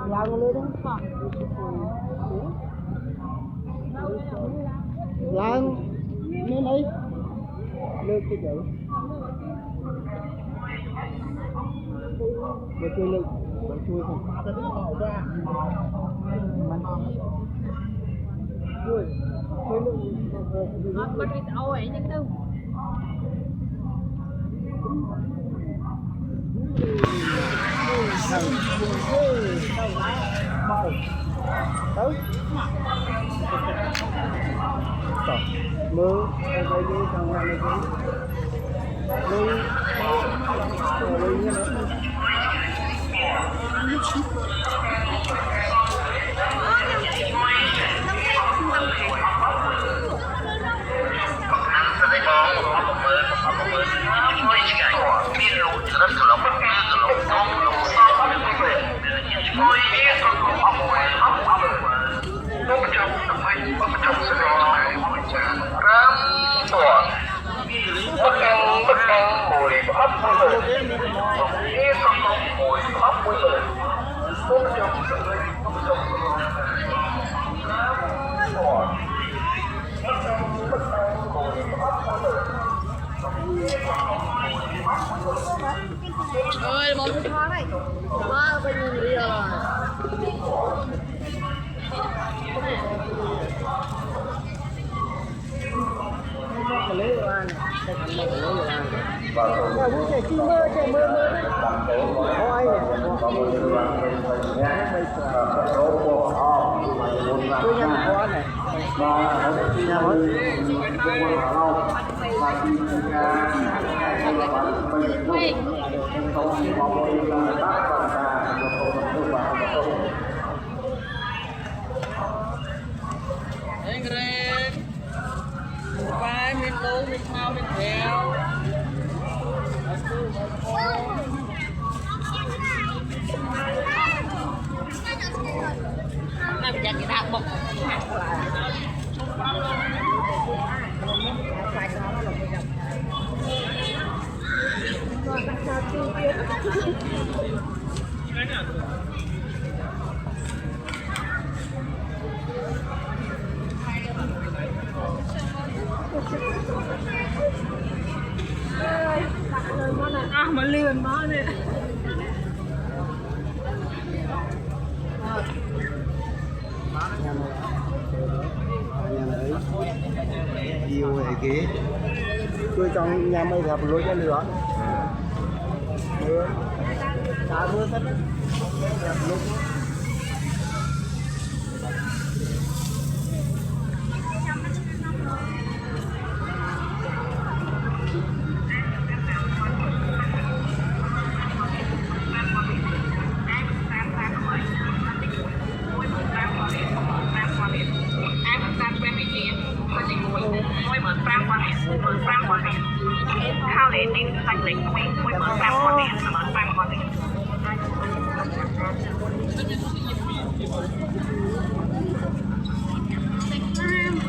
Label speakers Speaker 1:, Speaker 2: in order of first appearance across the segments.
Speaker 1: Lang lên đó. Lang lên đây. Lên cái chữ. Để chui lên, để chui không. Chui. Chui lên.
Speaker 2: Bắt đi tao ấy nhưng đâu.
Speaker 1: Mưa đây đi sang ngoài này đi
Speaker 2: Ơi, một cái thoáng này. Quá bên đi rồi.
Speaker 1: lấy đồ ăn, cái thằng này lấy đồ ăn. Và vui chạy chi mơ, chạy mơ mơ. Có ai này? Tôi nhầm có này. Nhà mất.
Speaker 2: Anh Ren. Vai mình lố, mình mau, mình theo. Này bây giờ cái đạp bọc. Mà lươn nó nè.
Speaker 1: Yêu hệ kế tôi trong nhà mây gặp lối cho lửa mưa cá mưa tất gặp lúc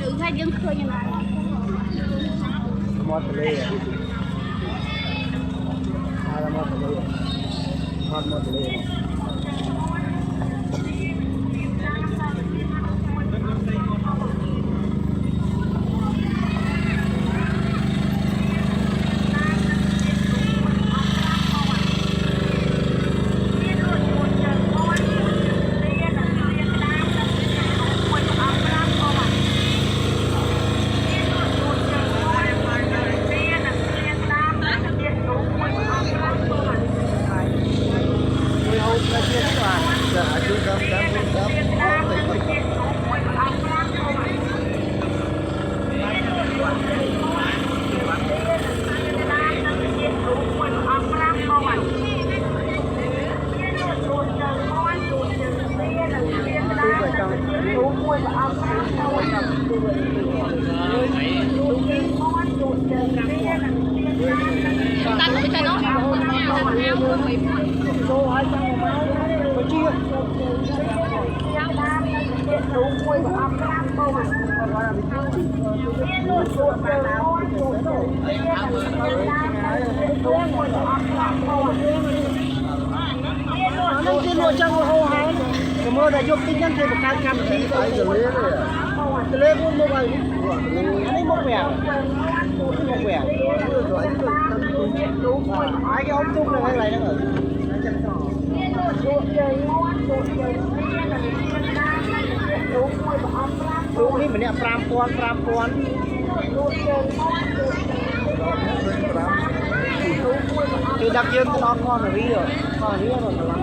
Speaker 2: đừng hay dân khơi như này
Speaker 1: mót lê à là mót lê mót lê nó chỉ nuôi trong hồ hải cái mưa đã giúp tính nhân thì một cái cam khí phải cái lê luôn như vậy anh ấy một vẻ ai cái ống chung này hay là nó ở lúcนี้มันเนี่ยปรามปวนคือดักยืนตลอดงอนหรือเหรอหรือเรากำลัง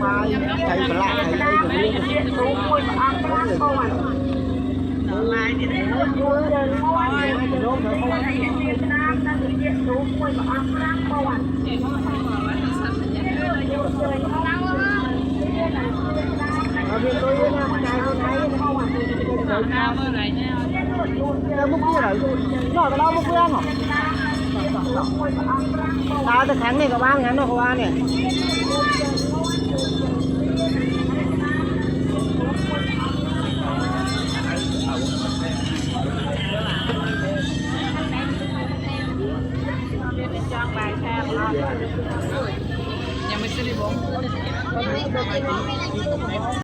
Speaker 1: ใครเป็นละใครเป็นเรื่องลายนี่ได้รู้โน้มเขาเอาเพียงตัวนี้นะใจคนไทยแล้วมุกนี่อะไรนอกจากเรามุกเรื่องหรอตาจะแข็งเนี่ยกับบ้านงั้นเนาะเขาว่าเนี่ย